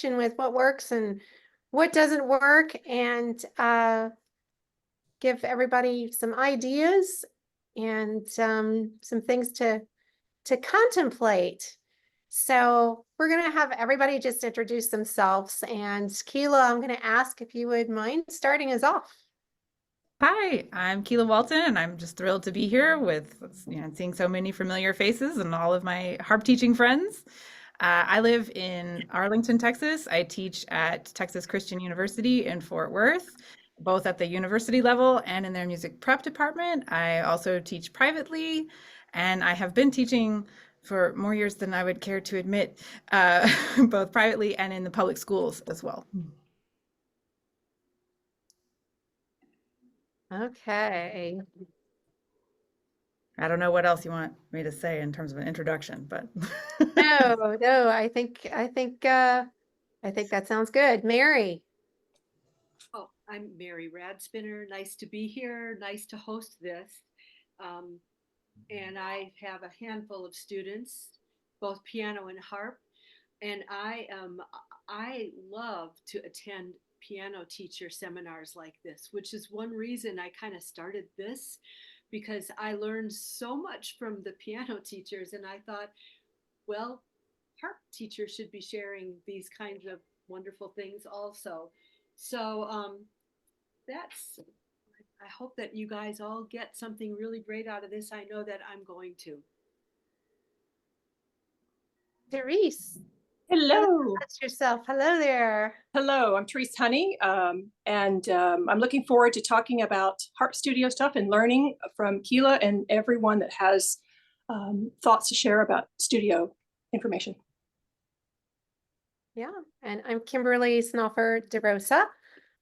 with what works and what doesn't work, and give everybody some ideas and some things to contemplate. So we're going to have everybody just introduce themselves. And Keela, I'm going to ask if you would mind starting us off. Hi, I'm Keela Walton, and I'm just thrilled to be here with seeing so many familiar faces and all of my harp teaching friends. I live in Arlington, Texas. I teach at Texas Christian University in Fort Worth, both at the university level and in their music prep department. I also teach privately, and I have been teaching for more years than I would care to admit, both privately and in the public schools as well. Okay. I don't know what else you want me to say in terms of an introduction, but No, I think that sounds good. Mary. Oh, I'm Mary Radspinner. Nice to be here. Nice to host this. Um, and I have a handful of students, both piano and harp. And I love to attend piano teacher seminars like this, which is one reason I kind of started this, because I learned so much from the piano teachers. And I thought, well, harp teachers should be sharing these kinds of wonderful things also. So that's, I hope that you guys all get something really great out of this. I know that I'm going to. Therese. Hello. That's yourself. Hello there. Hello, I'm Therese Honey, and I'm looking forward to talking about harp studio stuff and learning from Keela and everyone that has thoughts to share about studio information. Yeah, and I'm Kimberly Snoffer DeRosa.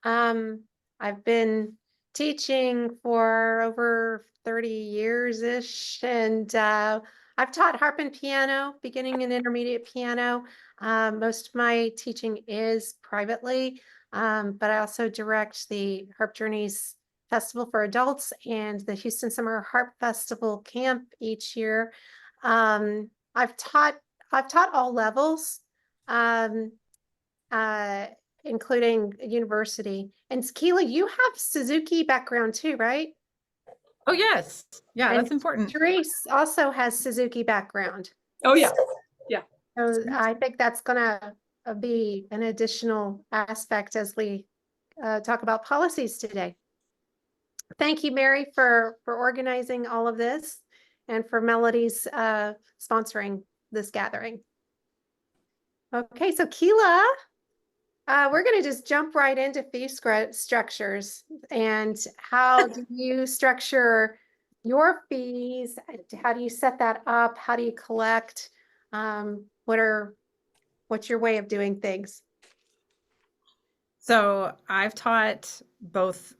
I've been teaching for over 30 years-ish, and I've taught harp and piano, beginning and intermediate piano. Most of my teaching is privately, but I also direct the Harp Journeys Festival for Adults and the Houston Summer Harp Festival Camp each year. I've taught all levels. Um, uh, Including university. And Keela, you have Suzuki background too, right? oh yes, yeah, And that's important. Therese also has Suzuki background. Oh yeah, So I think that's gonna be an additional aspect as we talk about policies today. Thank you, Mary, for organizing all of this and for Melody's sponsoring this gathering. Okay, so Keela, we're going to just jump right into fee structures and how do you structure your fees? How do you set that up? How do you collect? What's your way of doing things? So I've taught both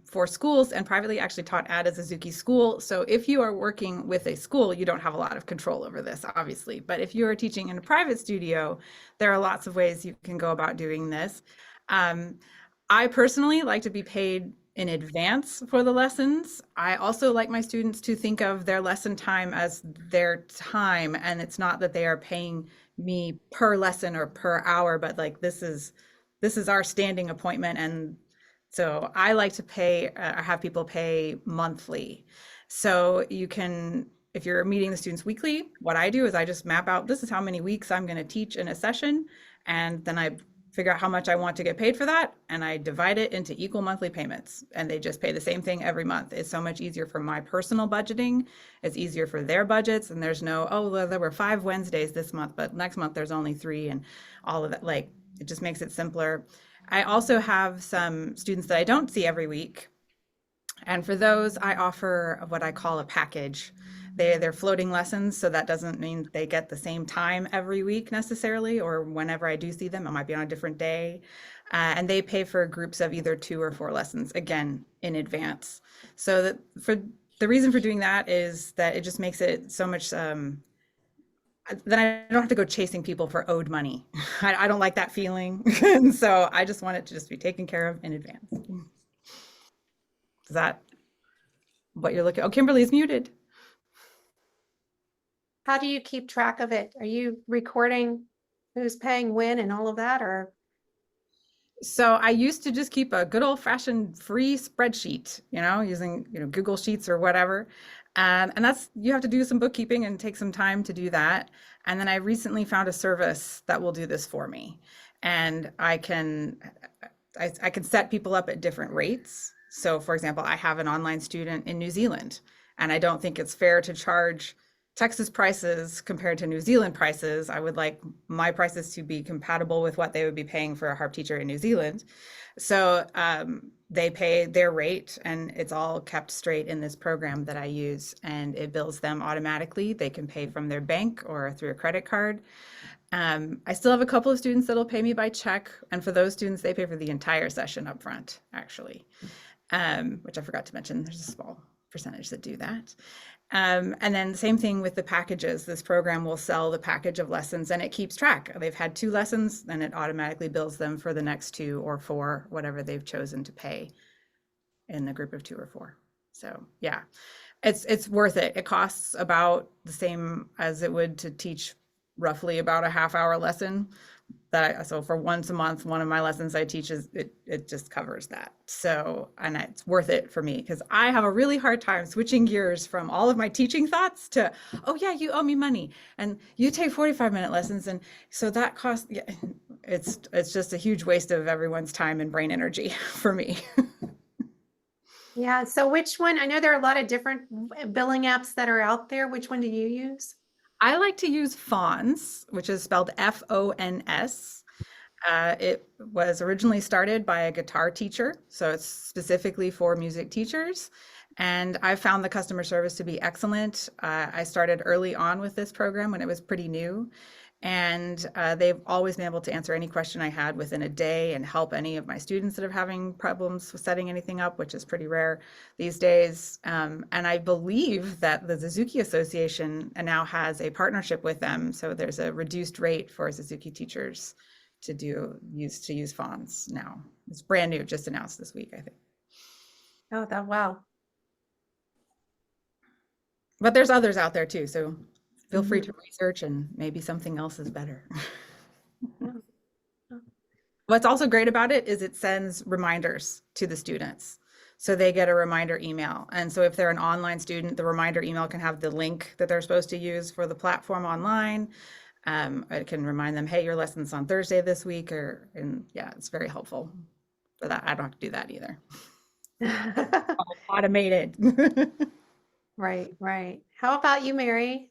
for schools and privately, actually taught at a Suzuki school. So if you are working with a school, you don't have a lot of control over this, obviously. But if you are teaching in a private studio, there are lots of ways you can go about doing this. I personally like to be paid in advance for the lessons. I also like my students to think of their lesson time as their time, and it's not that they are paying me per lesson or per hour, but like this is our standing appointment. And so I like to pay, have people pay monthly. So you can, if you're meeting the students weekly, what I do is I just map out, this is how many weeks I'm going to teach in a session. And then I figure out how much I want to get paid for that. And I divide it into equal monthly payments. And they just pay the same thing every month. It's so much easier for my personal budgeting. It's easier for their budgets. And there's no, oh, well, there were 5 Wednesdays this month, but next month there's only 3, and all of that. Like, it just makes it simpler. I also have some students that I don't see every week. And for those, I offer what I call a package. They're floating lessons, so that doesn't mean they get the same time every week necessarily, or whenever I do see them, it might be on a different day. And they pay for groups of either 2 or 4 lessons, again, in advance. So that for the reason for doing that is that it just makes it so much then I don't have to go chasing people for owed money. I don't like that feeling. And so I just want it to just be taken care of in advance. Is that what you're looking? Oh, Kimberly's muted. How do you keep track of it? Are you recording who's paying when and all of that, or? So I used to just keep a good old fashioned free spreadsheet, using, Google Sheets or whatever. And that's, you have to do some bookkeeping and take some time to do that. And then I recently found a service that will do this for me. And I can set people up at different rates. So for example, I have an online student in New Zealand, and I don't think it's fair to charge Texas prices compared to New Zealand prices. I would like my prices to be compatible with what they would be paying for a harp teacher in New Zealand. So they pay their rate, and it's all kept straight in this program that I use, and it bills them automatically. They can pay from their bank or through a credit card. I still have a couple of students that'll pay me by check, and for those students, they pay for the entire session up front, actually, which I forgot to mention. There's a small percentage that do that. And then the same thing with the packages. This program will sell the package of lessons, and it keeps track. They've had 2 lessons, and it automatically bills them for the next 2 or 4, whatever they've chosen to pay in the group of 2 or 4. So yeah, it's worth it. It costs about the same as it would to teach roughly about a half-hour lesson. So for once a month, one of my lessons I teach it just covers that. So, and it's worth it for me because I have a really hard time switching gears from all of my teaching thoughts to, oh yeah, you owe me money and you take 45-minute lessons. And so that costs, yeah, it's just a huge waste of everyone's time and brain energy for me. Yeah, so which one? I know there are a lot of different billing apps that are out there. Which one do you use? I like to use Fons, which is spelled Fons. It was originally started by a guitar teacher, so it's specifically for music teachers. And I found the customer service to be excellent. I started early on with this program when it was pretty new. And they've always been able to answer any question I had within a day and help any of my students that are having problems with setting anything up, which is pretty rare these days. And I believe that the Suzuki Association now has a partnership with them. So there's a reduced rate for Suzuki teachers to use Fons now. It's brand new, just announced this week, I think. Oh, that wow. But there's others out there too, so feel free to research, and maybe something else is better. What's also great about it is it sends reminders to the students. So they get a reminder email. And so if they're an online student, the reminder email can have the link that they're supposed to use for the platform online. It can remind them, hey, your lesson's on Thursday this week, and yeah, it's very helpful for that. I don't have to do that either. All automated. Right, right. How about you, Mary?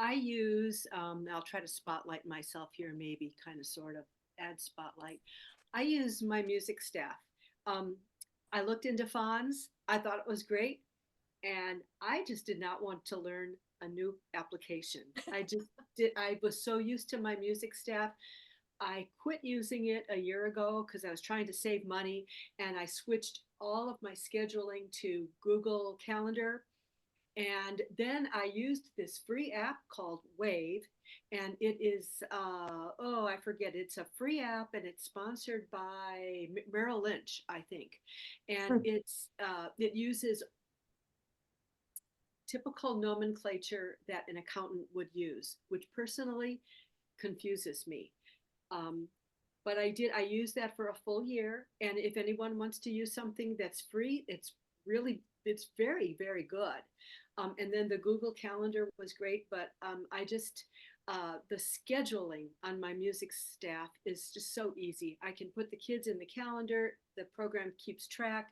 I use, I'll try to spotlight myself here, maybe kind of sort of add spotlight. I use my music staff. I looked into Fonz. I thought it was great. And I just did not want to learn a new application. I was so used to my music staff. I quit using it a year ago because I was trying to save money, and I switched all of my scheduling to Google Calendar. And then I used this free app called Wave, and it is, oh, I forget, it's a free app, and it's sponsored by Merrill Lynch, I think. And it uses typical nomenclature that an accountant would use, which personally confuses me. Um, but I used that for a full year. And if anyone wants to use something that's free, it's very, very good. And then the Google Calendar was great, but the scheduling on my music staff is just so easy. I can put the kids in the calendar, the program keeps track.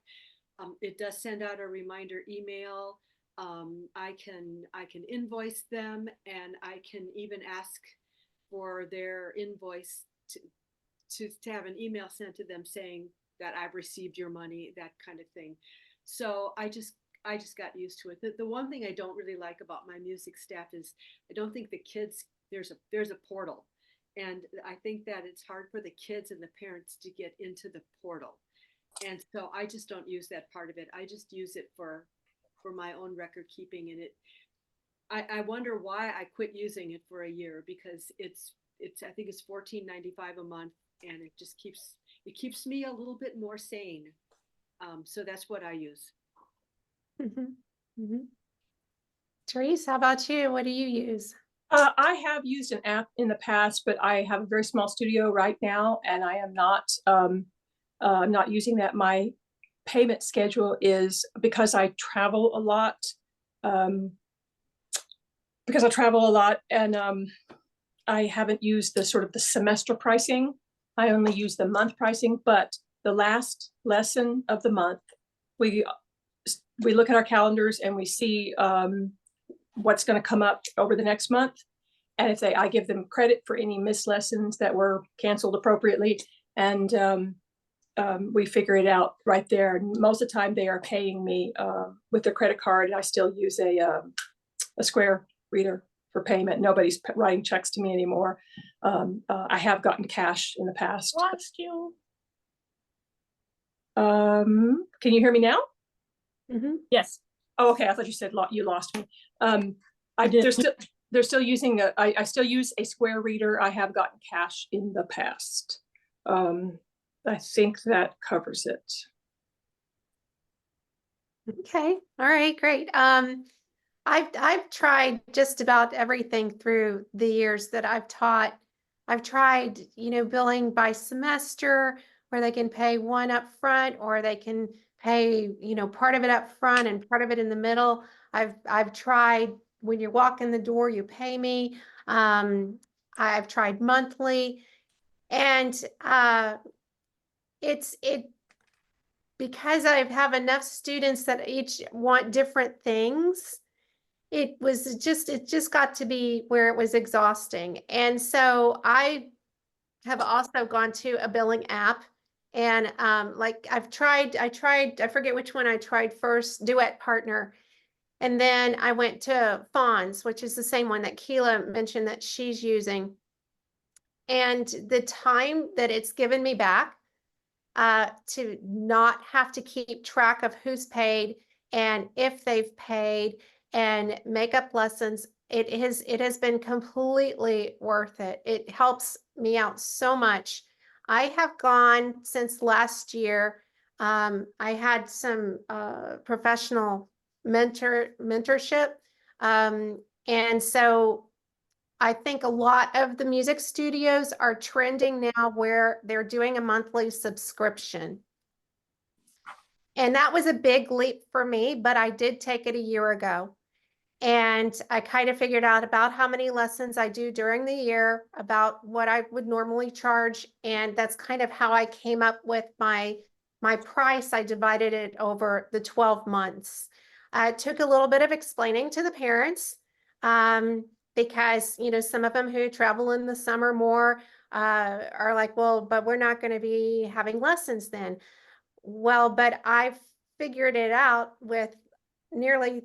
It does send out a reminder email. I can invoice them, and I can even ask for their invoice to have an email sent to them saying that I've received your money, that kind of thing. So I just got used to it. The one thing I don't really like about my music staff is I don't think the kids, there's a portal, and I think that it's hard for the kids and the parents to get into the portal. And so I just don't use that part of it. I just use it for my own record keeping, and I wonder why I quit using it for a year, because it's I think it's $14.95 a month, and it keeps me a little bit more sane. So that's what I use. Mhm. Mhm. Therese, how about you? What do you use? I have used an app in the past, but I have a very small studio right now, and I am not using that. My payment schedule is because I travel a lot. And I haven't used the sort of the semester pricing. I only use the month pricing, but the last lesson of the month, we look at our calendars and we see what's going to come up over the next month. And if I give them credit for any missed lessons that were canceled appropriately, and we figure it out right there. And most of the time they are paying me with their credit card, and I still use a Square reader for payment. Nobody's writing checks to me anymore. I have gotten cash in the past. Lost you. Can you hear me now? Mm-hmm. Yes. Oh, okay. I thought you said you lost me. I did. They're still using I still use a Square reader. I have gotten cash in the past. I think that covers it. Okay. All right, great. I've tried just about everything through the years that I've taught. I've tried, billing by semester where they can pay one up front, or they can pay, part of it up front and part of it in the middle. I've tried when you walk in the door, you pay me. I've tried monthly, and it because I have enough students that each want different things. It just got to be where it was exhausting. And so I have also gone to a billing app, and like I forget which one I tried first, Duet Partner. And then I went to Fonz, which is the same one that Keela mentioned that she's using. And the time that it's given me back to not have to keep track of who's paid and if they've paid and make up lessons, it has been completely worth it. It helps me out so much. I have gone since last year. I had some professional mentorship. And so I think a lot of the music studios are trending now where they're doing a monthly subscription. And that was a big leap for me, but I did take it a year ago. And I kind of figured out about how many lessons I do during the year, about what I would normally charge. And that's kind of how I came up with my price. I divided it over the 12 months. It took a little bit of explaining to the parents. Because some of them who travel in the summer more are like, well, but we're not going to be having lessons then. Well, but I've figured it out with nearly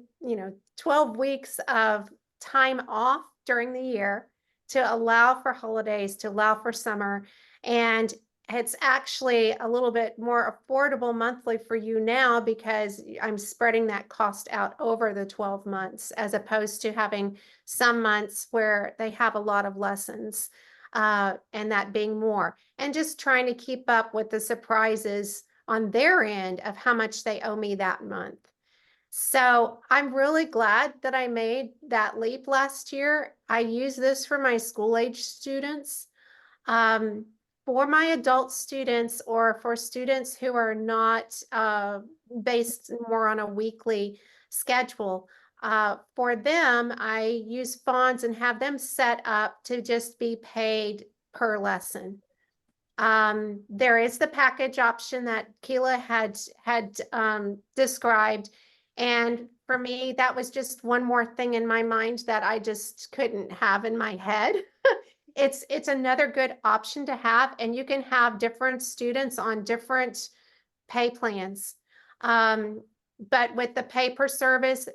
12 weeks of time off during the year to allow for holidays, to allow for summer. And it's actually a little bit more affordable monthly for you now because I'm spreading that cost out over the 12 months, as opposed to having some months where they have a lot of lessons, and that being more. And just trying to keep up with the surprises on their end of how much they owe me that month. So I'm really glad that I made that leap last year. I use this for my school age students. For my adult students, or for students who are not based more on a weekly schedule, for them, I use Fonz and have them set up to just be paid per lesson. There is the package option that Keela had described. And for me, that was just one more thing in my mind that I just couldn't have in my head. It's another good option to have, and you can have different students on different pay plans. But with the pay per service,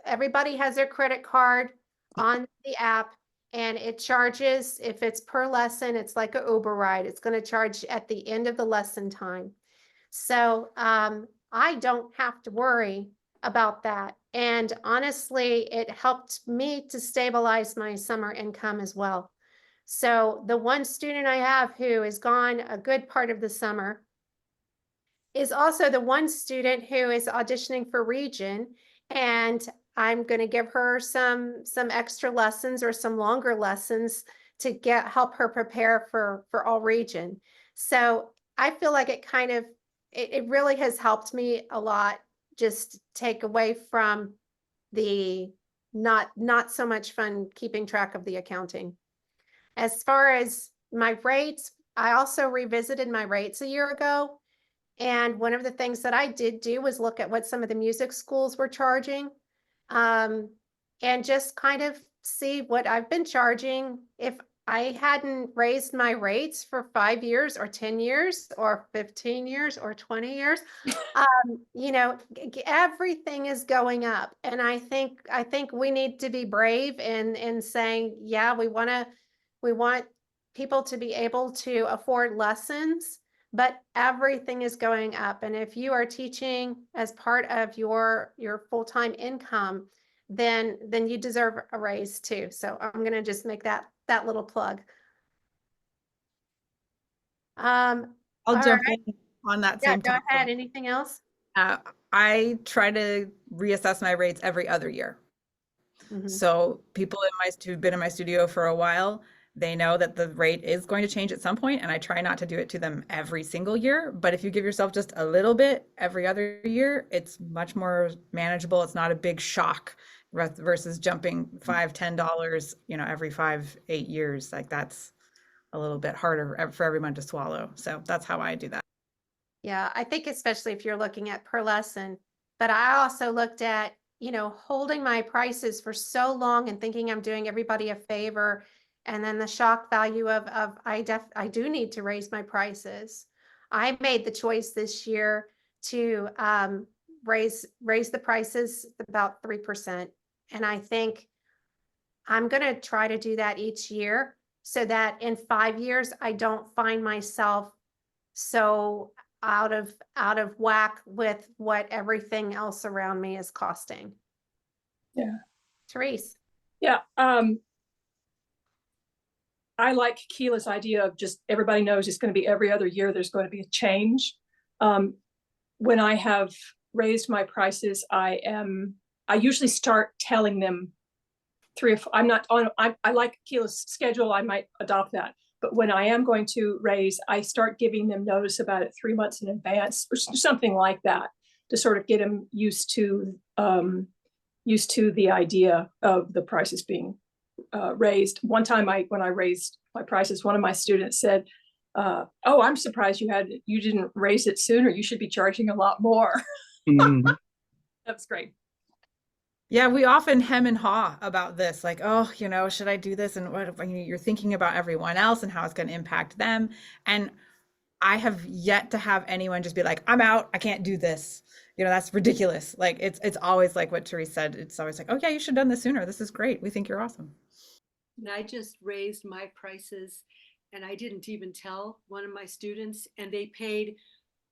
everybody has their credit card on the app, and it charges, if it's per lesson, it's like an Uber ride. It's going to charge at the end of the lesson time. So I don't have to worry about that. And honestly, it helped me to stabilize my summer income as well. So the one student I have who is gone a good part of the summer is also the one student who is auditioning for Region. And I'm going to give her some extra lessons or some longer lessons to help her prepare for all region. So I feel like it really has helped me a lot, just take away from the not so much fun keeping track of the accounting. As far as my rates, I also revisited my rates a year ago. And one of the things that I did do was look at what some of the music schools were charging, um, and just kind of see what I've been charging. If I hadn't raised my rates for 5 years or 10 years or 15 years or 20 years, everything is going up. And I think we need to be brave in saying, yeah, we want people to be able to afford lessons, but everything is going up. And if you are teaching as part of your full-time income, then you deserve a raise too. So I'm going to just make that little plug. I'll All jump right. in on that Yeah, same go topic. ahead. Anything else? I try to reassess my rates every other year. Mhm. So people who've been in my studio for a while, they know that the rate is going to change at some point, and I try not to do it to them every single year. But if you give yourself just a little bit every other year, it's much more manageable. It's not a big shock versus jumping $5, $10, every 5, 8 years. Like that's a little bit harder for everyone to swallow. So that's how I do that. Yeah, I think especially if you're looking at per lesson, but I also looked at, holding my prices for so long and thinking I'm doing everybody a favor. And then the shock value of I do need to raise my prices. I made the choice this year to raise the prices about 3%. And I think I'm going to try to do that each year so that in 5 years, I don't find myself so out of whack with what everything else around me is costing. Yeah. Therese. Yeah. I like Keela's idea of just everybody knows it's going to be every other year. There's going to be a change. When I have raised my prices, I usually start telling them I'm not on, I like Keela's schedule. I might adopt that. But when I am going to raise, I start giving them notice about it 3 months in advance or something like that to sort of get them used to the idea of the prices being raised. One time when I raised my prices, one of my students said, oh, I'm surprised you didn't raise it sooner. You should be charging a lot more. Mhm. That's great. Yeah, we often hem and haw about this, like, oh, should I do this? And you're thinking about everyone else and how it's going to impact them. And I have yet to have anyone just be like, I'm out. I can't do this. That's ridiculous. Like it's always like what Therese said. It's always like, oh yeah, you should have done this sooner. This is great. We think you're awesome. And I just raised my prices and I didn't even tell one of my students, and they paid.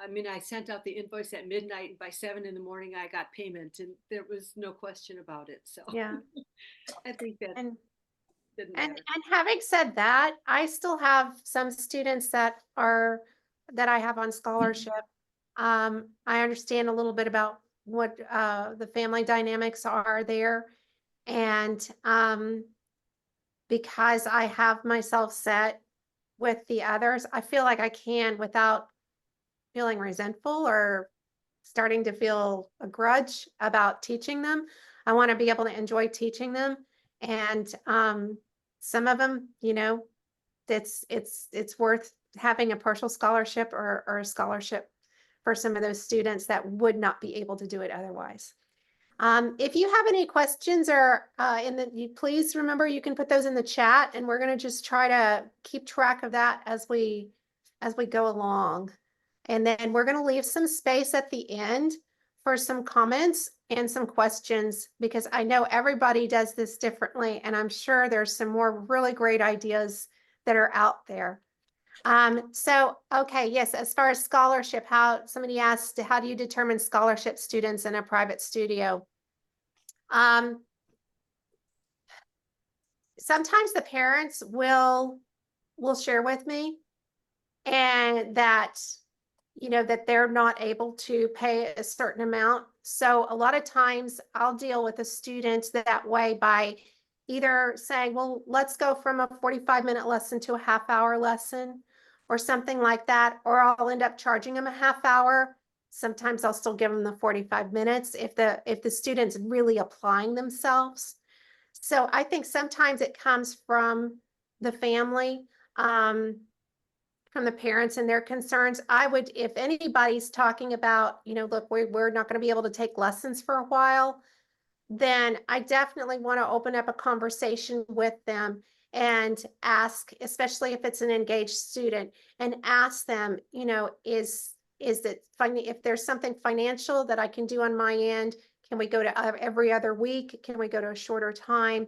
I mean, I sent out the invoice at midnight, and by 7 in the morning, I got payment, and there was no question about it. So Yeah. I think that And didn't and matter. having said that, I still have some students that I have on scholarship. I understand a little bit about what the family dynamics are there. And because I have myself set with the others, I feel like I can without feeling resentful or starting to feel a grudge about teaching them. I want to be able to enjoy teaching them. And some of them, it's worth having a partial scholarship or a scholarship for some of those students that would not be able to do it otherwise. If you have any questions or please remember you can put those in the chat, and we're going to just try to keep track of that as we go along. And then we're going to leave some space at the end for some comments and some questions, because I know everybody does this differently, and I'm sure there's some more really great ideas that are out there. Okay, yes, as far as scholarship, somebody asked, how do you determine scholarship students in a private studio? Sometimes the parents will share with me, and that you know, that they're not able to pay a certain amount. So a lot of times I'll deal with a student that way by either saying, well, let's go from a 45-minute lesson to a half-hour lesson or something like that, or I'll end up charging them a half hour. Sometimes I'll still give them the 45 minutes if the student's really applying themselves. So I think sometimes it comes from the family, from the parents and their concerns. I would, if anybody's talking about, you know, look, we're not going to be able to take lessons for a while, then I definitely want to open up a conversation with them and ask, especially if it's an engaged student, and ask them, you know, is it funny if there's something financial that I can do on my end? Can we go to every other week? Can we go to a shorter time?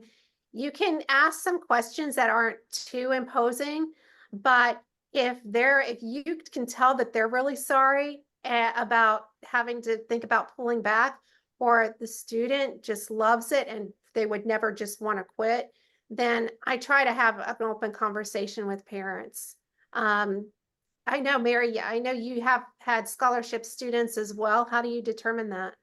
You can ask some questions that aren't too imposing, but if you can tell that they're really sorry about having to think about pulling back, or the student just loves it and they would never just want to quit, then I try to have an open conversation with parents. I know, Mary, I know you have had scholarship students as well. How do you determine that?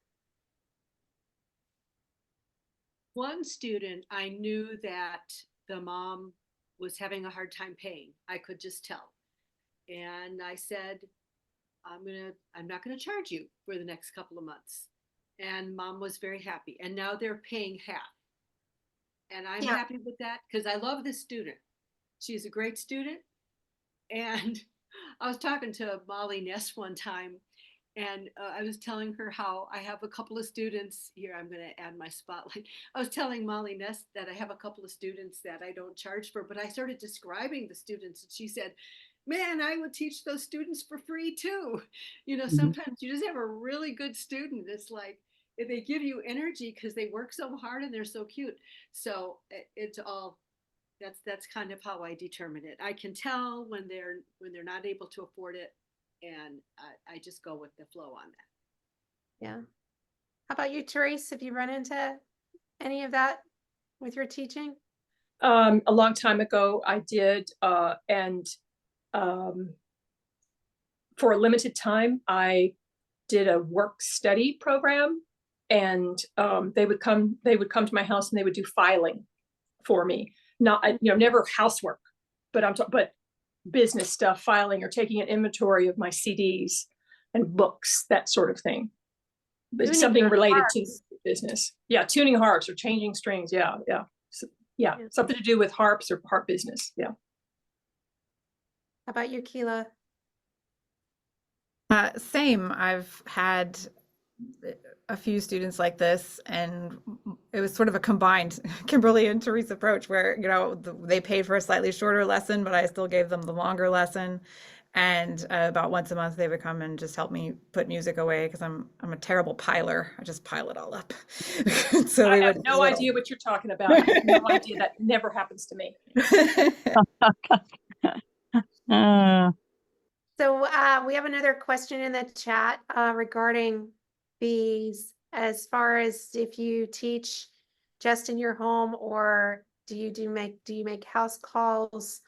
One student, I knew that the mom was having a hard time paying. I could just tell. And I said, I'm not gonna charge you for the next couple of months. And mom was very happy. And now they're paying half. And I'm Yeah. happy with that because I love this student. She's a great student. And I was talking to Molly Ness one time, and I was telling her how I have a couple of students here. I'm going to add my spotlight. I was telling Molly Ness that I have a couple of students that I don't charge for, but I started describing the students, and she said, man, I would teach those students for free too. You know, sometimes you just have a really good student. It's like, they give you energy because they work so hard and they're so cute. So it's all, that's kind of how I determine it. I can tell when they're not able to afford it, and I just go with the flow on that. Yeah. How about you, Therese? Have you run into any of that with your teaching? A long time ago, I did, and for a limited time, I did a work study program, and they would come to my house and they would do filing for me. Not, never housework, but but business stuff, filing or taking an inventory of my CDs and books, that sort of thing. But Tuning something your related harps. to business. Yeah, tuning harps or changing strings. Yeah. Yeah. Something to do with harps or harp business. Yeah. How about you, Keela? Same. I've had a few students like this, and it was sort of a combined Kimberly and Therese approach where, you know, they paid for a slightly shorter lesson, but I still gave them the longer lesson. And about once a month, they would come and just help me put music away because I'm a terrible piler. I just pile it all up. So I we have would no idea what you're talking about. I have no idea. That never happens to me. So we have another question in the chat regarding fees, as far as if you teach just in your home, or do you make house calls?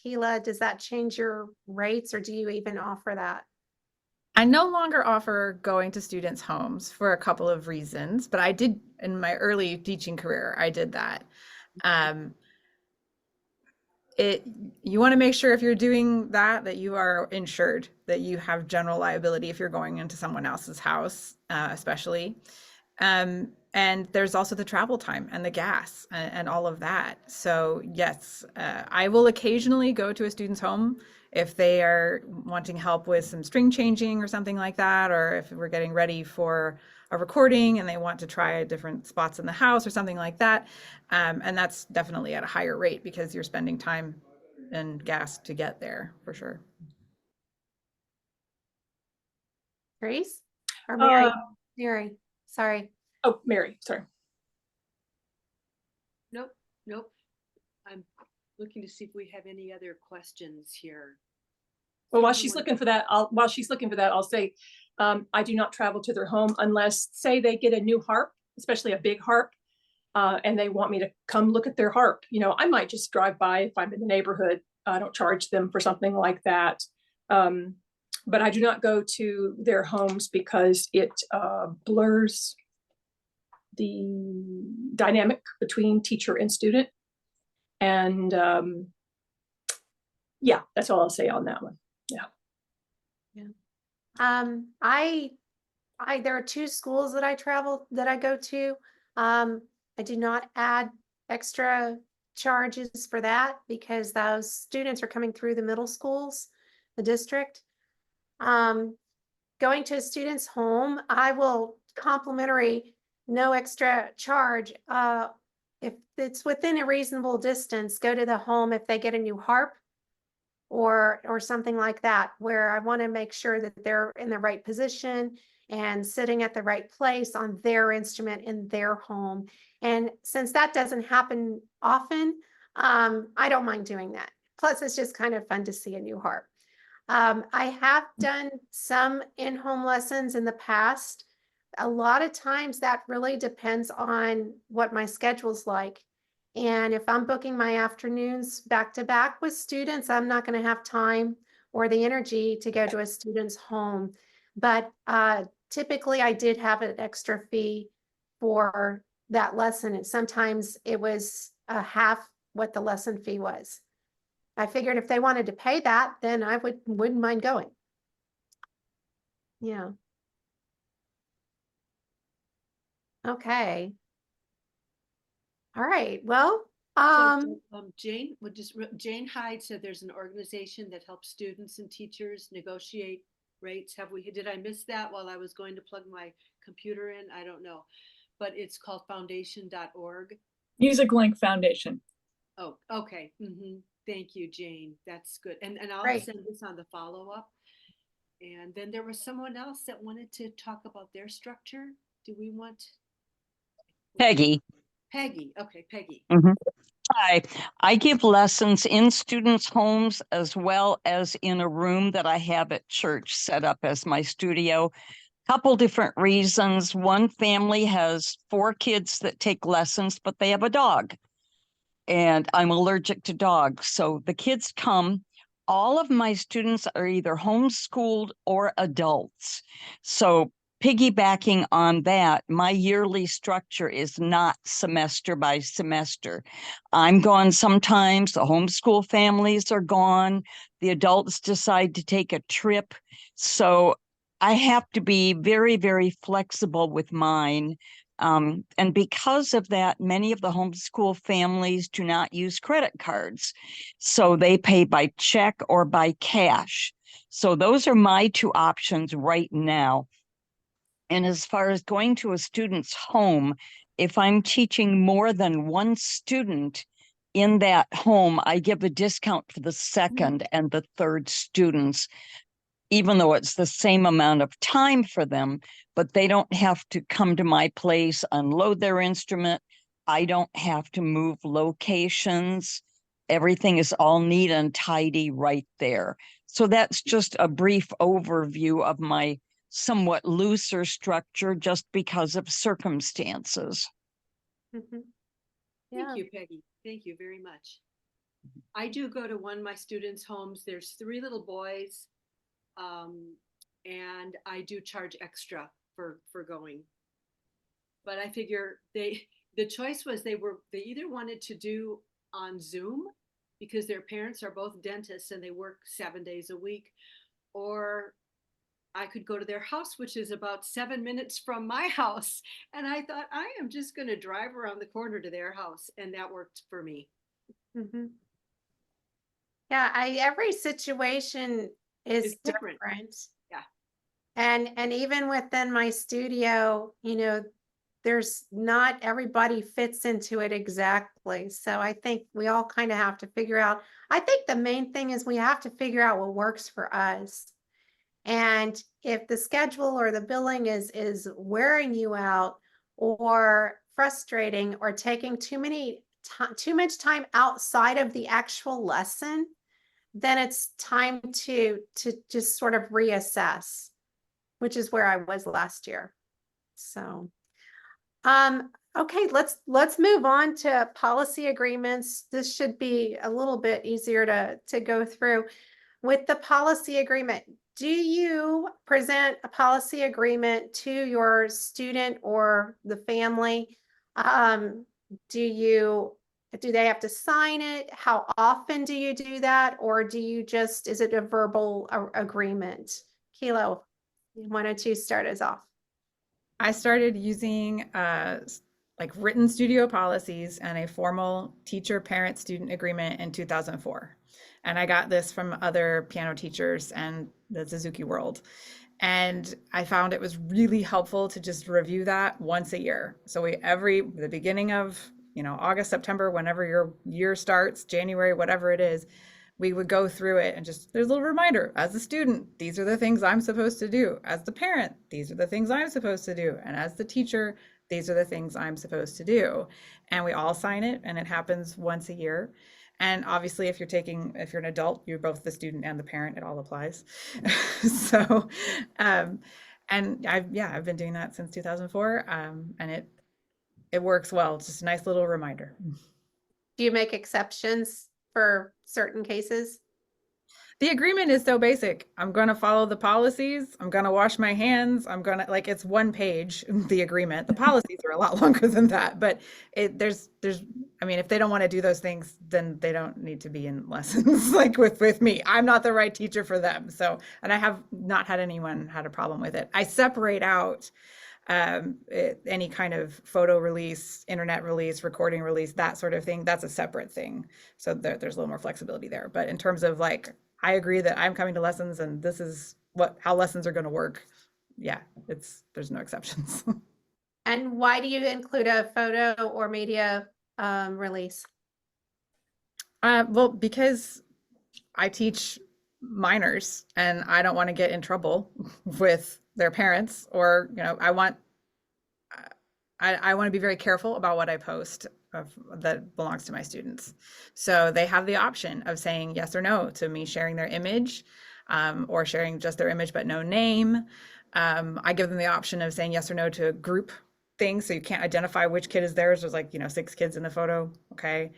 Keela, does that change your rates, or do you even offer that? I no longer offer going to students' homes for a couple of reasons, but I did in my early teaching career, I did that. You want to make sure if you're doing that, that you are insured, that you have general liability if you're going into someone else's house, especially. And there's also the travel time and the gas and all of that. So yes, I will occasionally go to a student's home if they are wanting help with some string changing or something like that, or if we're getting ready for a recording and they want to try different spots in the house or something like that. And that's definitely at a higher rate because you're spending time and gas to get there for sure. Grace or Mary? Uh, Mary, sorry. Oh, Mary, sorry. Nope. I'm looking to see if we have any other questions here. Well, while she's looking for that, I'll say, I do not travel to their home unless, say, they get a new harp, especially a big harp, and they want me to come look at their harp. You know, I might just drive by if I'm in the neighborhood. I don't charge them for something like that. But I do not go to their homes because it blurs the dynamic between teacher and student. And yeah, that's all I'll say on that one. Yeah. There are two schools that I go to. I do not add extra charges for that because those students are coming through the middle schools, the district. Going to a student's home, I will complimentary, no extra charge. If it's within a reasonable distance, go to the home if they get a new harp or something like that, where I want to make sure that they're in the right position and sitting at the right place on their instrument in their home. And since that doesn't happen often, I don't mind doing that. Plus, it's just kind of fun to see a new harp. I have done some in-home lessons in the past. A lot of times that really depends on what my schedule's like. And if I'm booking my afternoons back to back with students, I'm not going to have time or the energy to go to a student's home. But typically I did have an extra fee for that lesson. And sometimes it was a half what the lesson fee was. I figured if they wanted to pay that, then I wouldn't mind going. Yeah. Okay. All right. Well, Jane Jane Hyde said there's an organization that helps students and teachers negotiate rates. Did I miss that while I was going to plug my computer in? I don't know, but it's called foundation.org. Music Link Foundation. Oh, okay. Thank you, Jane. That's good. And I'll Great. send this on the follow-up. And then there was someone else that wanted to talk about their structure. Do we want? Peggy. Peggy. Okay, Peggy. Hi, I give lessons in students' homes as well as in a room that I have at church set up as my studio. Couple different reasons. One family has 4 kids that take lessons, but they have a dog. And I'm allergic to dogs. So the kids come. All of my students are either homeschooled or adults. So piggybacking on that, my yearly structure is not semester by semester. I'm gone sometimes, the homeschool families are gone, the adults decide to take a trip. So I have to be very, very flexible with mine. And because of that, many of the homeschool families do not use credit cards. So they pay by check or by cash. So those are my 2 options right now. And as far as going to a student's home, if I'm teaching more than 1 student in that home, I give a discount for the second and the third students, even though it's the same amount of time for them, but they don't have to come to my place, unload their instrument. I don't have to move locations. Everything is all neat and tidy right there. So that's just a brief overview of my somewhat looser structure just because of circumstances. Yeah. Thank you, Peggy. Thank you very much. I do go to one of my students' homes. There's 3 little boys. And I do charge extra for going. But I figure the choice was they either wanted to do on Zoom because their parents are both dentists and they work 7 days a week, or I could go to their house, which is about 7 minutes from my house. And I thought, I am just going to drive around the corner to their house. And that worked for me. Yeah, every situation is It's different. Yeah. And even within my studio, there's not everybody fits into it exactly. So I think we all kind of have to figure out. I think the main thing is we have to figure out what works for us. And if the schedule or the billing is wearing you out or frustrating or taking too much time outside of the actual lesson, then it's time to just sort of reassess, which is where I was last year. So, okay, let's move on to policy agreements. This should be a little bit easier to go through. with the policy agreement, do you present a policy agreement to your student or the family? Do they have to sign it? How often do you do that? Or is it a verbal agreement? Kilo, why don't you start us off? I started using like written studio policies and a formal teacher parent student agreement in 2004. And I got this from other piano teachers and the Suzuki world. And I found it was really helpful to just review that once a year. So the beginning of, August, September, whenever your year starts, January, whatever it is, we would go through it and there's a little reminder. As a student, these are the things I'm supposed to do. As the parent, these are the things I'm supposed to do. And as the teacher, these are the things I'm supposed to do. And we all sign it, and it happens once a year. And obviously, if you're an adult, you're both the student and the parent, it all applies. So, and I've been doing that since 2004. And it works well. It's just a nice little reminder. Do you make exceptions for certain cases? The agreement is so basic. I'm going to follow the policies. I'm going to wash my hands. It's one page, the agreement. The policies are a lot longer than that, but if they don't want to do those things, then they don't need to be in lessons. Like with me, I'm not the right teacher for them. So, and I have not had anyone had a problem with it. I separate out any kind of photo release, internet release, recording release, that sort of thing. That's a separate thing. So there's a little more flexibility there. But in terms of I agree that I'm coming to lessons and this is how lessons are going to work. Yeah, there's no exceptions. And why do you include a photo or media release? Well, because I teach minors and I don't want to get in trouble with their parents, or I want to be very careful about what I post that belongs to my students. So they have the option of saying yes or no to me sharing their image, or sharing just their image but no name. I give them the option of saying yes or no to group things, so you can't identify which kid is theirs. There's 6 kids in the photo, okay?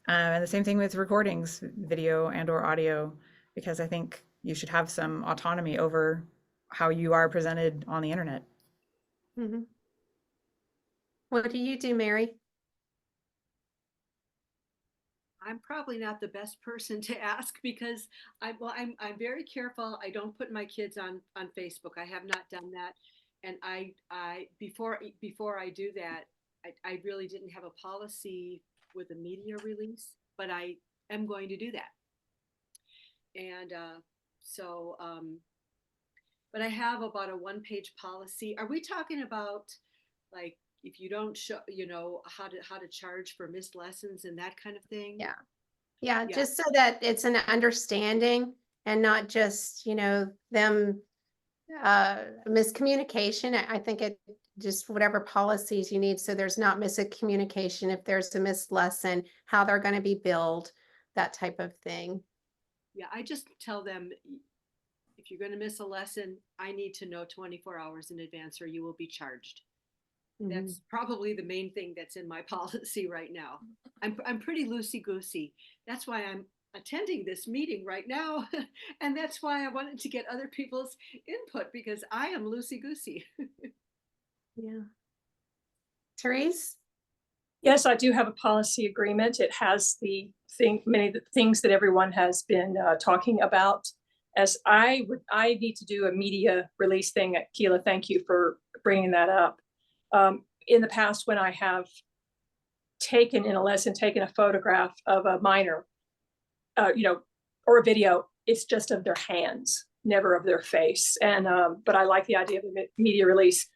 And the same thing with recordings, video and or audio, because I think you should have some autonomy over how you are presented on the internet. Mm-hmm. What do you do, Mary? I'm probably not the best person to ask because I'm very careful. I don't put my kids on Facebook. I have not done that. And I before I do that, I really didn't have a policy with a media release, but I am going to do that. And but I have about a 1-page policy. Are we talking about if you don't show, how to charge for missed lessons and that kind of thing? Yeah. Yeah, just so that it's an understanding and not just, them miscommunication. I think it just whatever policies you need so there's not miscommunication if there's a missed lesson, how they're going to be billed, that type of thing. Yeah, I just tell them, if you're going to miss a lesson, I need to know 24 hours in advance or you will be charged. Mm-hmm. That's probably the main thing that's in my policy right now. I'm pretty loosey-goosey. That's why I'm attending this meeting right now. And that's why I wanted to get other people's input, because I am loosey-goosey. Yeah. Therese? Yes, I do have a policy agreement. It has many of the things that everyone has been talking about. As I need to do a media release thing at Keela. Thank you for bringing that up. In the past, when I have taken a photograph of a minor, or a video, it's just of their hands, never of their face. And but I like the idea of a media release.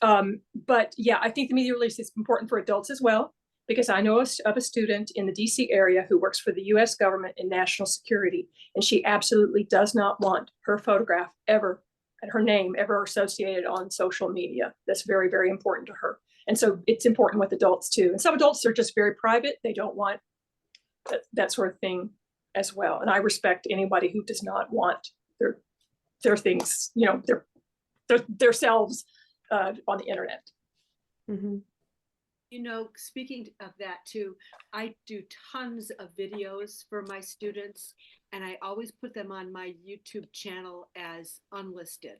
But yeah, I think the media release is important for adults as well, because I know of a student in the DC area who works for the US government in national security, and she absolutely does not want her photograph ever and her name ever associated on social media. That's very, very important to her. And so it's important with adults too. And some adults are just very private. They don't want that sort of thing as well. And I respect anybody who does not want their things, their selves on the internet. Mm-hmm. You know, speaking of that too, I do tons of videos for my students, and I always put them on my YouTube channel as unlisted.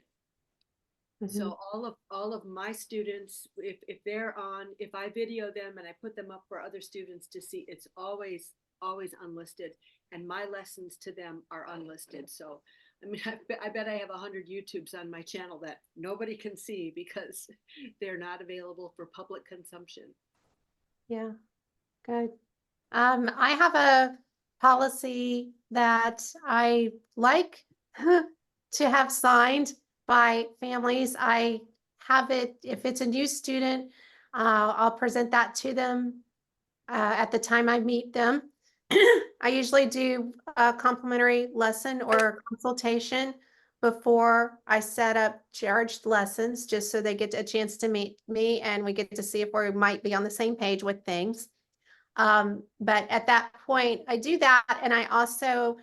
So all of my students, if they're on, if I video them and I put them up for other students to see, it's always unlisted, and my lessons to them are unlisted. So I mean, I bet I have 100 YouTubes on my channel that nobody can see because they're not available for public consumption. Yeah, good. I have a policy that I like to have signed by families. I have it, if it's a new student, I'll present that to them at the time I meet them. I usually do a complimentary lesson or consultation before I set up charged lessons, just so they get a chance to meet me and we get to see if we might be on the same page with things. But at that point, I do that, and I also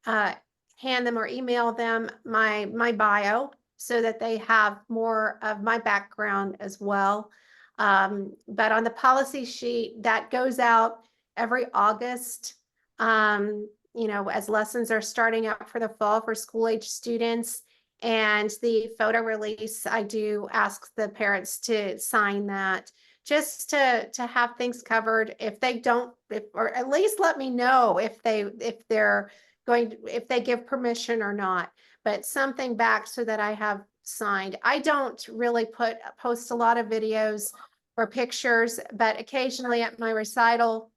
uh, hand them or email them my bio so that they have more of my background as well. But on the policy sheet that goes out every August, as lessons are starting out for the fall for school age students. And the photo release, I do ask the parents to sign that, just to have things covered. If they don't, or at least let me know if they're going, if they give permission or not, but something back so that I have signed. I don't really post a lot of videos or pictures, but occasionally at my recital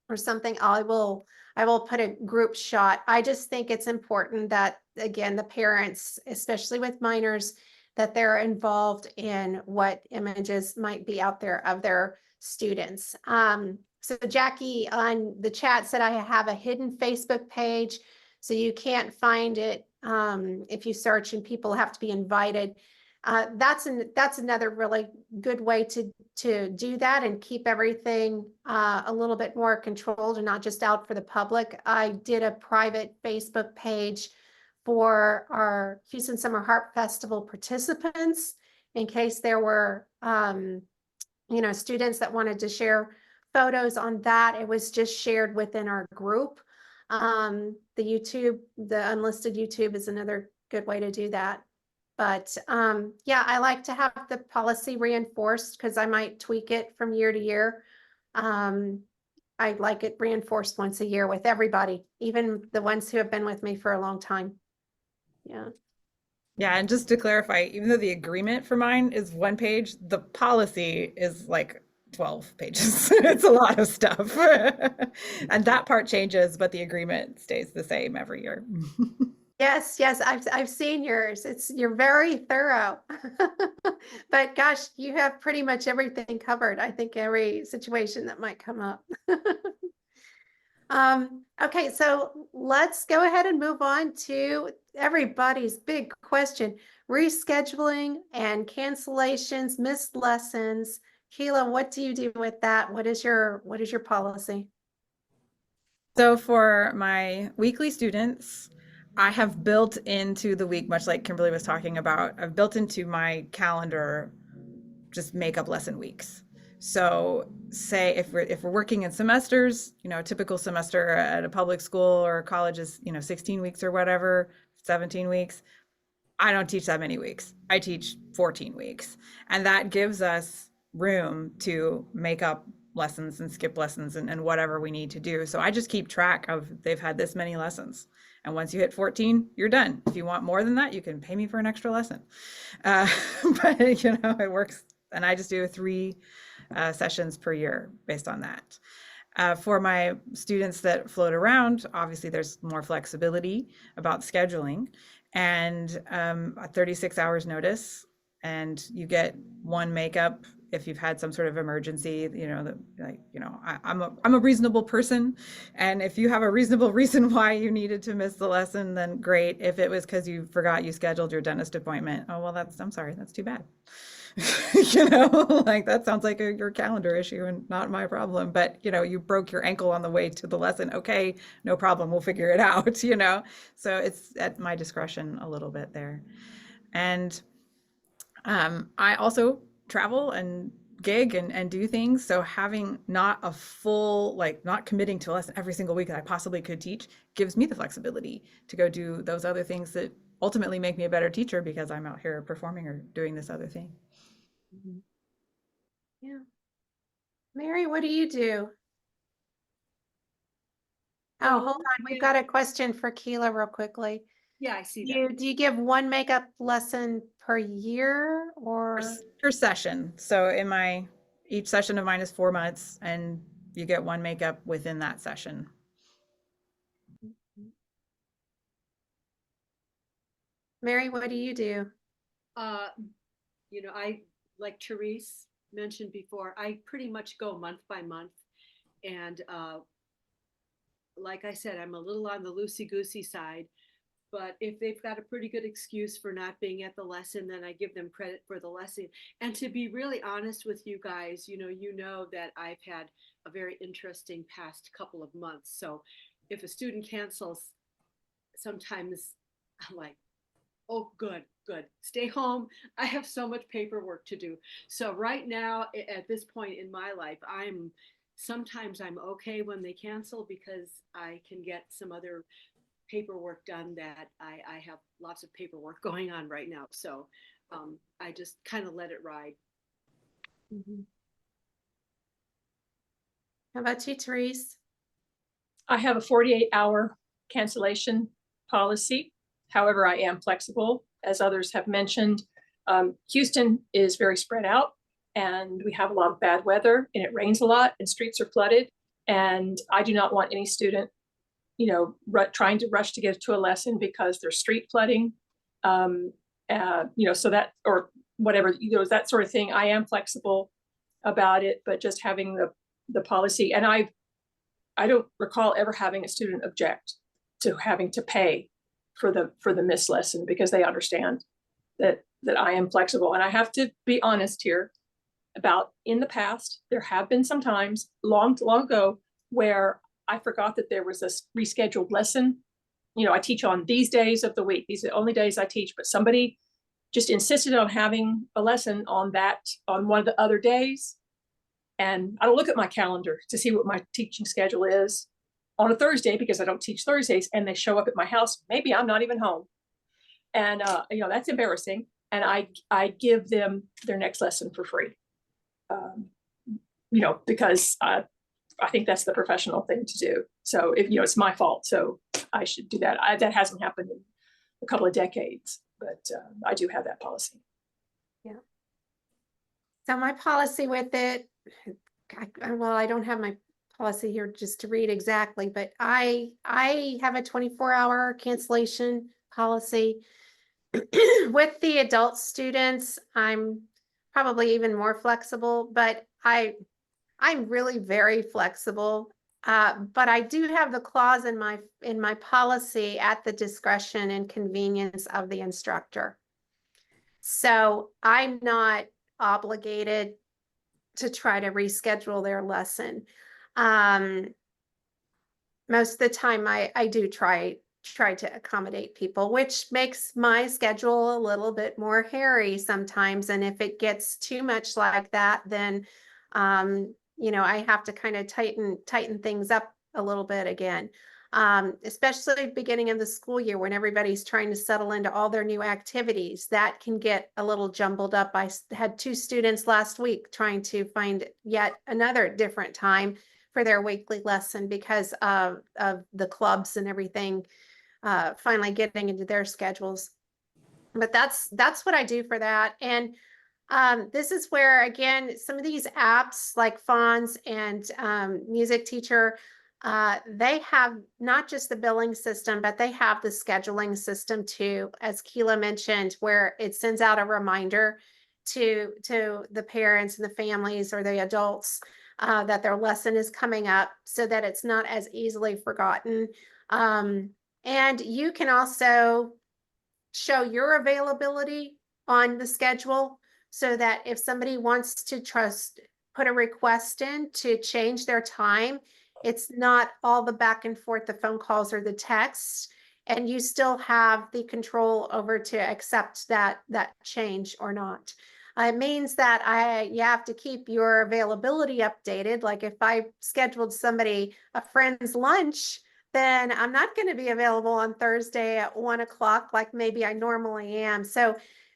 or something, I will put a group shot. I just think it's important that, again, the parents, especially with minors, that they're involved in what images might be out there of their students. So Jackie on the chat said I have a hidden Facebook page, so you can't find it if you search, and people have to be invited. That's another really good way to do that and keep everything a little bit more controlled and not just out for the public. I did a private Facebook page for our Houston Summer Harp Festival participants in case there were students that wanted to share photos on that. It was just shared within our group. The unlisted YouTube is another good way to do that. But yeah, I like to have the policy reinforced because I might tweak it from year to year. I like it reinforced once a year with everybody, even the ones who have been with me for a long time. Yeah. Yeah, and just to clarify, even though the agreement for mine is 1 page, the policy is like 12 pages. It's a lot of stuff. And that part changes, but the agreement stays the same every year. Yes, I've seen yours. You're very thorough. But gosh, you have pretty much everything covered. I think every situation that might come up. Okay, so let's go ahead and move on to everybody's big question: rescheduling and cancellations, missed lessons. Keela, what do you do with that? What is your policy? So for my weekly students, I have built into the week, much like Kimberly was talking about, I've built into my calendar just make up lesson weeks. So say if we're working in semesters, a typical semester at a public school or college is, 16 weeks or whatever, 17 weeks. I don't teach that many weeks. I teach 14 weeks. And that gives us room to make up lessons and skip lessons and whatever we need to do. So I just keep track of they've had this many lessons. And once you hit 14, you're done. If you want more than that, you can pay me for an extra lesson. But it works. And I just do 3 sessions per year based on that. For my students that float around, obviously there's more flexibility about scheduling, and 36 hours notice, and you get 1 makeup if you've had some sort of emergency. I'm a reasonable person, and if you have a reasonable reason why you needed to miss the lesson, then great. If it was because you forgot you scheduled your dentist appointment, oh well, I'm sorry, that's too bad. That sounds like your calendar issue and not my problem. But you broke your ankle on the way to the lesson. Okay, no problem, we'll figure it out. So it's at my discretion a little bit there. And I also travel and gig and do things. So having not a full, like not committing to a lesson every single week that I possibly could teach gives me the flexibility to go do those other things that ultimately make me a better teacher because I'm out here performing or doing this other thing. Yeah. Mary, what do you do? Oh, hold on. We've got a question for Keela real quickly. Yeah, I see that. Do you give one makeup lesson per year or? Per session. So each session of mine is 4 months and you get one makeup within that session. Mary, what do you do? I, like Therese mentioned before, I pretty much go month by month. And like I said, I'm a little on the loosey-goosey side. But if they've got a pretty good excuse for not being at the lesson, then I give them credit for the lesson. And to be really honest with you guys, you know that I've had a very interesting past couple of months. So if a student cancels, sometimes I'm like, oh, good. Stay home. I have so much paperwork to do. So right now, at this point in my life, sometimes I'm okay when they cancel because I can get some other paperwork done that I have lots of paperwork going on right now. So I just kind of let it ride. How about you, Therese? I have a 48-hour cancellation policy. However, I am flexible, as others have mentioned. Houston is very spread out, and we have a lot of bad weather, and it rains a lot, and streets are flooded. And I do not want any student, trying to rush to get to a lesson because there's street flooding, so that, or whatever, that sort of thing. I am flexible about it, but just having the policy, and I don't recall ever having a student object to having to pay for the missed lesson because they understand that I am flexible. And I have to be honest here about, in the past, there have been some times long ago where I forgot that there was a rescheduled lesson. I teach on these days of the week. These are the only days I teach, but somebody just insisted on having a lesson on one of the other days. And I don't look at my calendar to see what my teaching schedule is on a Thursday because I don't teach Thursdays, and they show up at my house. Maybe I'm not even home. And, that's embarrassing. And I give them their next lesson for free, because I think that's the professional thing to do. So if, it's my fault, so I should do that. That hasn't happened in a couple of decades, but I do have that policy. Yeah. So my policy with it, I don't have my policy here just to read exactly, but I have a 24-hour cancellation policy. With the adult students, I'm probably even more flexible, but I'm really very flexible. But I do have the clause in my policy at the discretion and convenience of the instructor. So I'm not obligated to try to reschedule their lesson. Most of the time I do try to accommodate people, which makes my schedule a little bit more hairy sometimes. And if it gets too much like that, then I have to kind of tighten things up a little bit again. Especially beginning of the school year when everybody's trying to settle into all their new activities, that can get a little jumbled up. I had 2 students last week trying to find yet another different time for their weekly lesson because of the clubs and everything finally getting into their schedules. But that's what I do for that. And this is where, again, some of these apps like Fonz and Music Teacher, they have not just the billing system, but they have the scheduling system too, as Keela mentioned, where it sends out a reminder to the parents and the families or the adults that their lesson is coming up so that it's not as easily forgotten. And you can also show your availability on the schedule so that if somebody wants to put a request in to change their time, it's not all the back and forth, the phone calls or the texts, and you still have the control over to accept that change or not. It means that you have to keep your availability updated. Like if I scheduled a friend's lunch, then I'm not going to be available on Thursday at 1 o'clock like maybe I normally am. So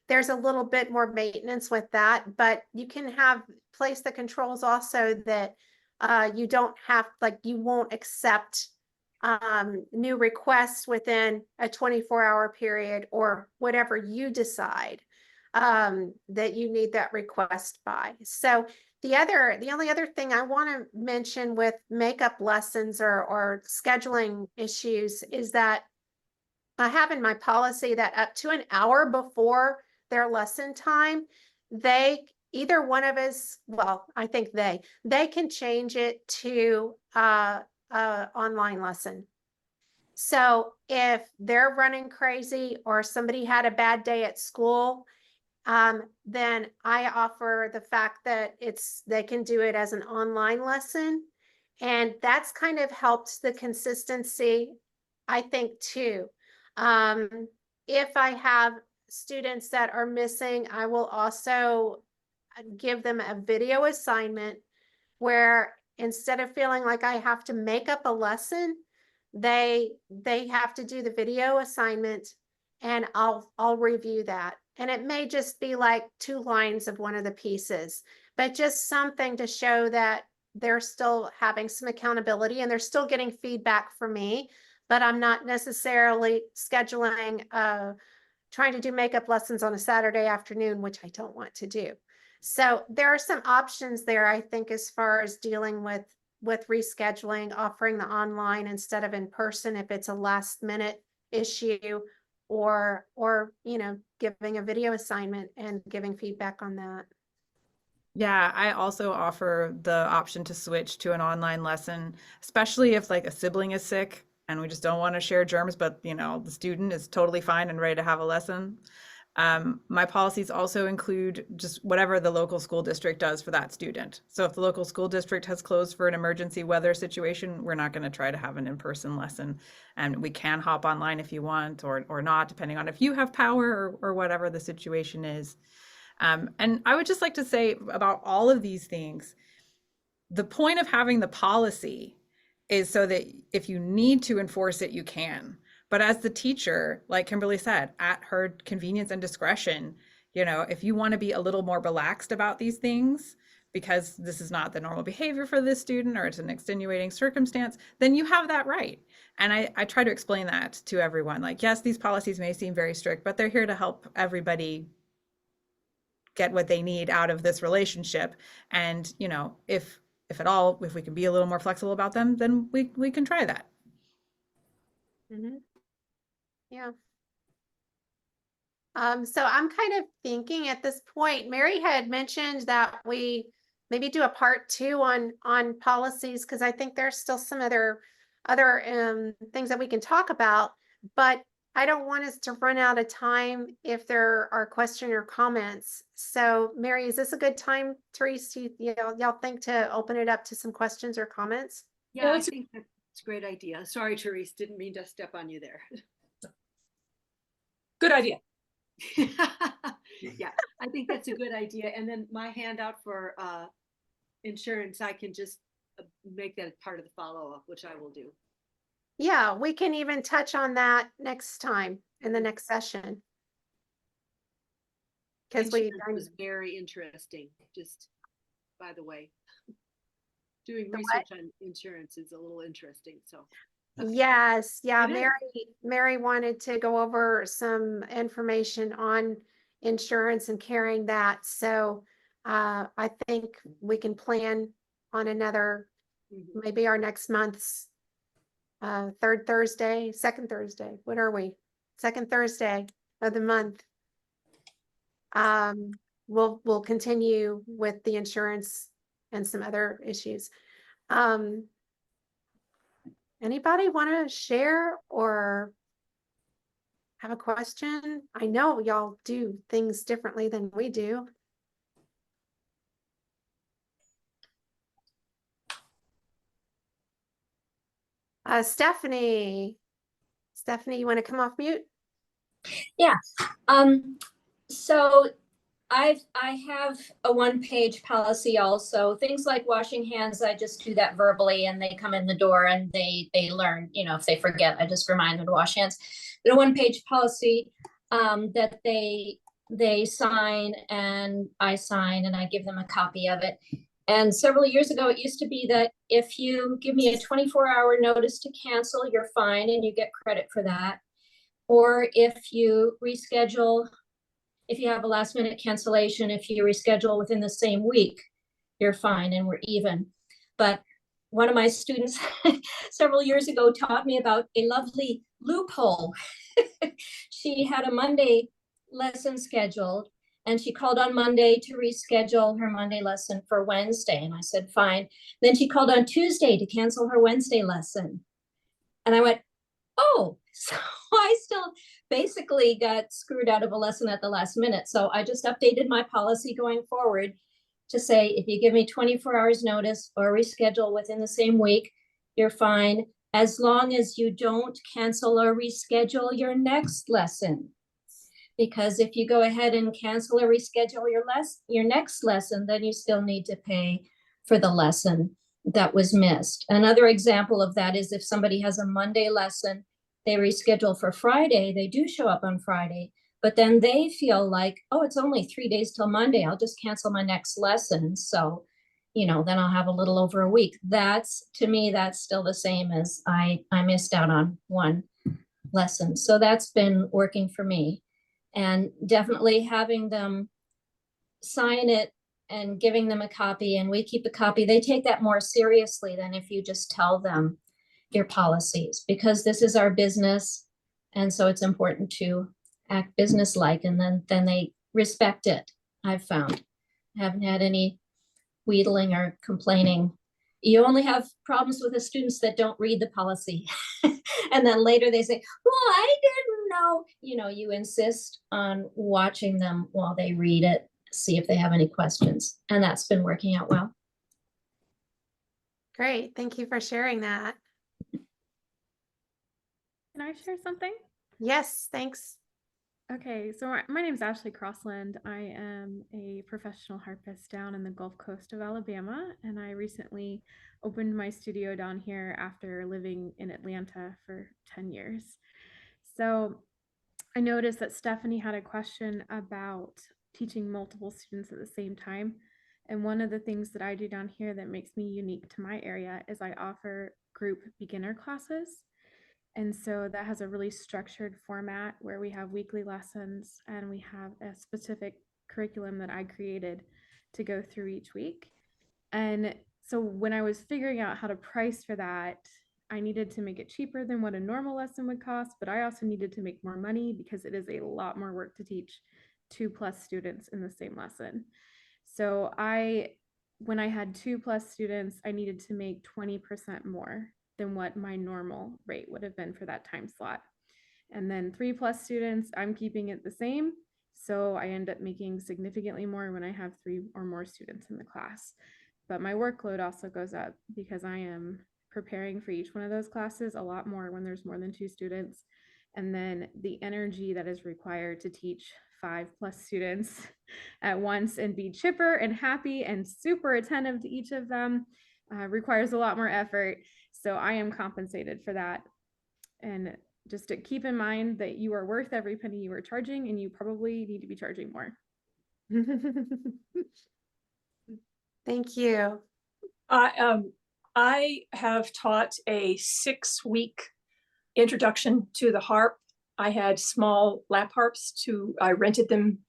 there's a little bit more maintenance with that, but you can place the controls also that you don't have, like, you won't accept new requests within a 24-hour period or whatever you decide that you need that request by. So the only other thing I want to mention with makeup lessons or scheduling issues is that I have in my policy that up to an hour before their lesson time, either one of us, well, I think they can change it to online lesson. So if they're running crazy or somebody had a bad day at school, then I offer the fact that they can do it as an online lesson. And that's kind of helped the consistency, I think, too. If I have students that are missing, I will also give them a video assignment where instead of feeling like I have to make up a lesson, they have to do the video assignment and I'll review that. And it may just be like 2 lines of one of the pieces, but just something to show that they're still having some accountability and they're still getting feedback from me, but I'm not necessarily scheduling trying to do makeup lessons on a Saturday afternoon, which I don't want to do. So there are some options there, I think, as far as dealing with rescheduling, offering the online instead of in person if it's a last minute issue, or giving a video assignment and giving feedback on that. Yeah, I also offer the option to switch to an online lesson, especially if like a sibling is sick and we just don't want to share germs, but the student is totally fine and ready to have a lesson. My policies also include just whatever the local school district does for that student. So if the local school district has closed for an emergency weather situation, we're not going to try to have an in-person lesson. And we can hop online if you want or not, depending on if you have power or whatever the situation is. And I would just like to say about all of these things, the point of having the policy is so that if you need to enforce it, you can. But as the teacher, like Kimberly said, at her convenience and discretion, if you want to be a little more relaxed about these things, because this is not the normal behavior for this student or it's an extenuating circumstance, then you have that right. And I try to explain that to everyone. Like, yes, these policies may seem very strict, but they're here to help everybody get what they need out of this relationship. And, if at all, if we can be a little more flexible about them, then we can try that. Mm-hmm. Yeah. So I'm kind of thinking at this point, Mary had mentioned that we maybe do a part 2 on policies, because I think there's still some other things that we can talk about, but I don't want us to run out of time if there are questions or comments. So Mary, is this a good time, Therese, y'all think to open it up to some questions or comments? Yeah, I think that's a great idea. Sorry, Therese, didn't mean to step on you there. Good idea. Yeah, I think that's a good idea. And then my handout for insurance, I can just make that part of the follow-up, which I will do. Yeah, we can even touch on that next time in the next session. Because Insurance was very interesting, just by the way. Doing research on insurance is a little interesting, so. Okay. Yes, yeah, It Mary wanted to go over some information on insurance and carrying that. So I think we can plan on another, maybe our next month's second Thursday. What are we? Second Thursday of the month. We'll continue with the insurance and some other issues. Anybody want to share or have a question? I know y'all do things differently than we do. Stephanie, you want to come off mute? Yeah. So I have a one-page policy also. Things like washing hands, I just do that verbally and they come in the door and they learn, you know, if they forget, I just remind them to wash hands. But a one-page policy that they sign and I sign and I give them a copy of it. And several years ago, it used to be that if you give me a 24-hour notice to cancel, you're fine and you get credit for that. Or if you reschedule, if you have a last minute cancellation, if you reschedule within the same week, you're fine and we're even. But one of my students several years ago taught me about a lovely loophole. She had a Monday lesson scheduled and she called on Monday to reschedule her Monday lesson for Wednesday. And I said, fine. Then she called on Tuesday to cancel her Wednesday lesson. And I went, oh, so I still basically got screwed out of a lesson at the last minute. So I just updated my policy going forward to say, if you give me 24 hours notice or reschedule within the same week, you're fine, as long as you don't cancel or reschedule your next lesson. Because if you go ahead and cancel or reschedule your next lesson, then you still need to pay for the lesson that was missed. Another example of that is if somebody has a Monday lesson, they reschedule for Friday, they do show up on Friday, but then they feel like, oh, it's only 3 days till Monday, I'll just cancel my next lesson. So, you know, then I'll have a little over a week. That's, to me, that's still the same as I missed out on one lesson. So that's been working for me. And definitely having them sign it and giving them a copy, and we keep a copy. They take that more seriously than if you just tell them your policies, because this is our business. And so it's important to act business-like, and then they respect it. I've found, I haven't had any wheedling or complaining. You only have problems with the students that don't read the policy. And then later they say, well, I didn't know. You know, you insist on watching them while they read it, see if they have any questions. And that's been working out well. Great. Thank you for sharing that. Can I share something? Yes, thanks. Okay, so my name is Ashley Crossland. I am a professional harpist down in the Gulf Coast of Alabama, and I recently opened my studio down here after living in Atlanta for 10 years. So I noticed that Stephanie had a question about teaching multiple students at the same time. And one of the things that I do down here that makes me unique to my area is I offer group beginner classes. And so that has a really structured format where we have weekly lessons and we have a specific curriculum that I created to go through each week. And so when I was figuring out how to price for that, I needed to make it cheaper than what a normal lesson would cost, but I also needed to make more money because it is a lot more work to teach 2+ students in the same lesson. So when I had 2+ students, I needed to make 20% more than what my normal rate would have been for that time slot. And then 3+ students, I'm keeping it the same. So I end up making significantly more when I have 3 or more students in the class. But my workload also goes up because I am preparing for each one of those classes a lot more when there's more than 2 students. And then the energy that is required to teach 5+ students at once and be chipper and happy and super attentive to each of them requires a lot more effort. So I am compensated for that. And just to keep in mind that you are worth every penny you are charging, and you probably need to be charging more. Thank you. I have taught a 6-week introduction to the harp. I had small lap harps I rented them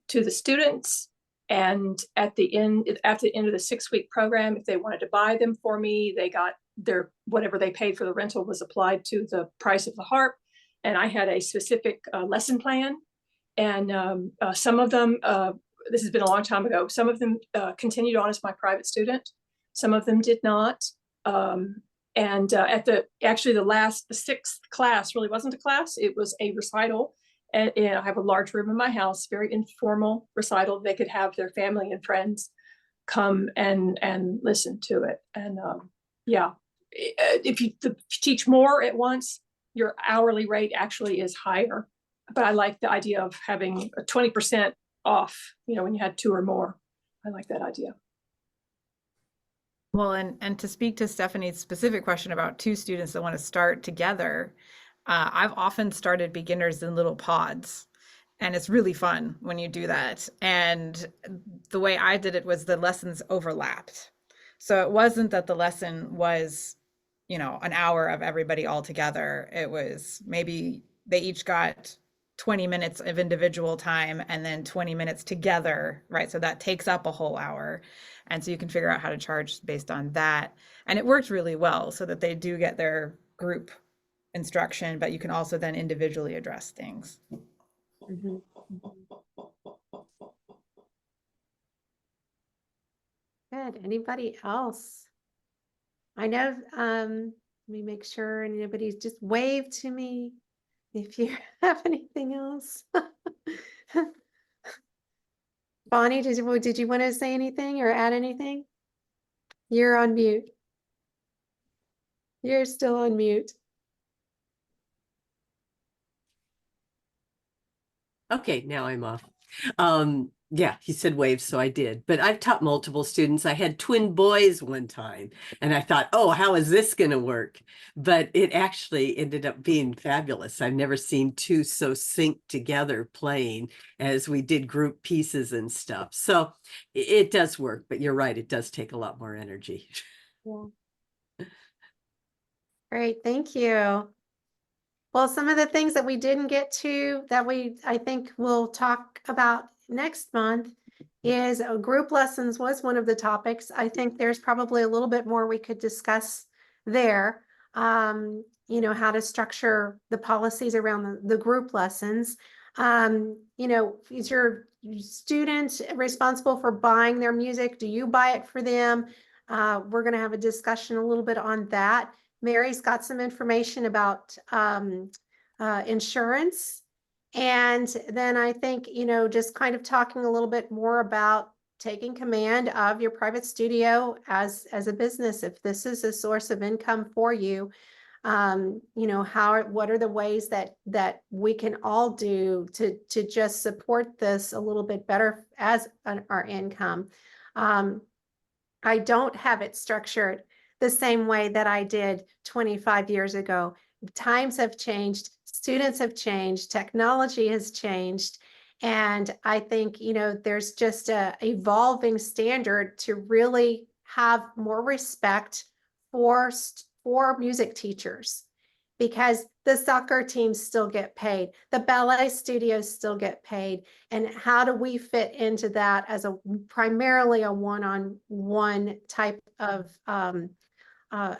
to the students. And at the end of the 6-week program, if they wanted to buy them for me, they got whatever they paid for the rental was applied to the price of the harp. And I had a specific lesson plan. And some of them, this has been a long time ago, some of them continued on as my private student. Some of them did not. And at the 6th class really wasn't a class, it was a recital. And I have a large room in my house, very informal recital. They could have their family and friends come and listen to it. And yeah, if you teach more at once, your hourly rate actually is higher. But I like the idea of having a 20% off, when you had two or more. I like that idea. Well, and to speak to Stephanie's specific question about two students that want to start together, I've often started beginners in little pods, and it's really fun when you do that. And the way I did it was the lessons overlapped. So it wasn't that the lesson was, an hour of everybody all together. It was maybe they each got 20 minutes of individual time and then 20 minutes together, right? So that takes up a whole hour. And so you can figure out how to charge based on that. And it worked really well so that they do get their group instruction, but you can also then individually address things. Mhm. Good. Anybody else? I know, let me make sure anybody's just wave to me if you have anything else. Bonnie, did you want to say anything or add anything? You're on mute. You're still on mute. Okay, now I'm off. Yeah, he said waves, so I did. But I've taught multiple students. I had twin boys one time, and I thought, oh, how is this going to work? But it actually ended up being fabulous. I've never seen two so synced together playing as we did group pieces and stuff. So it does work, but you're right, it does take a lot more energy. Yeah. Great, thank you. Well, some of the things that we didn't get to that I think we'll talk about next month is group lessons was one of the topics. I think there's probably a little bit more we could discuss there. How to structure the policies around the group lessons. Is your student responsible for buying their music? Do you buy it for them? We're going to have a discussion a little bit on that. Mary's got some information about insurance. And then I think, just kind of talking a little bit more about taking command of your private studio as a business. If this is a source of income for you, what are the ways that we can all do to just support this a little bit better as our income. I don't have it structured the same way that I did 25 years ago. Times have changed, students have changed, technology has changed. And I think, there's just a evolving standard to really have more respect for music teachers, because the soccer teams still get paid, the ballet studios still get paid. And how do we fit into that as primarily a one-on-one type of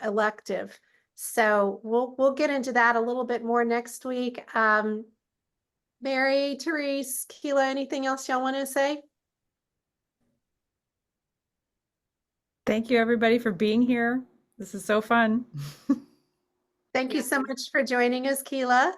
elective? So we'll get into that a little bit more next week. Mary, Therese, Keela, anything else y'all want to say? Thank you, everybody, for being here. This is so fun. Thank you so much for joining us, Keela.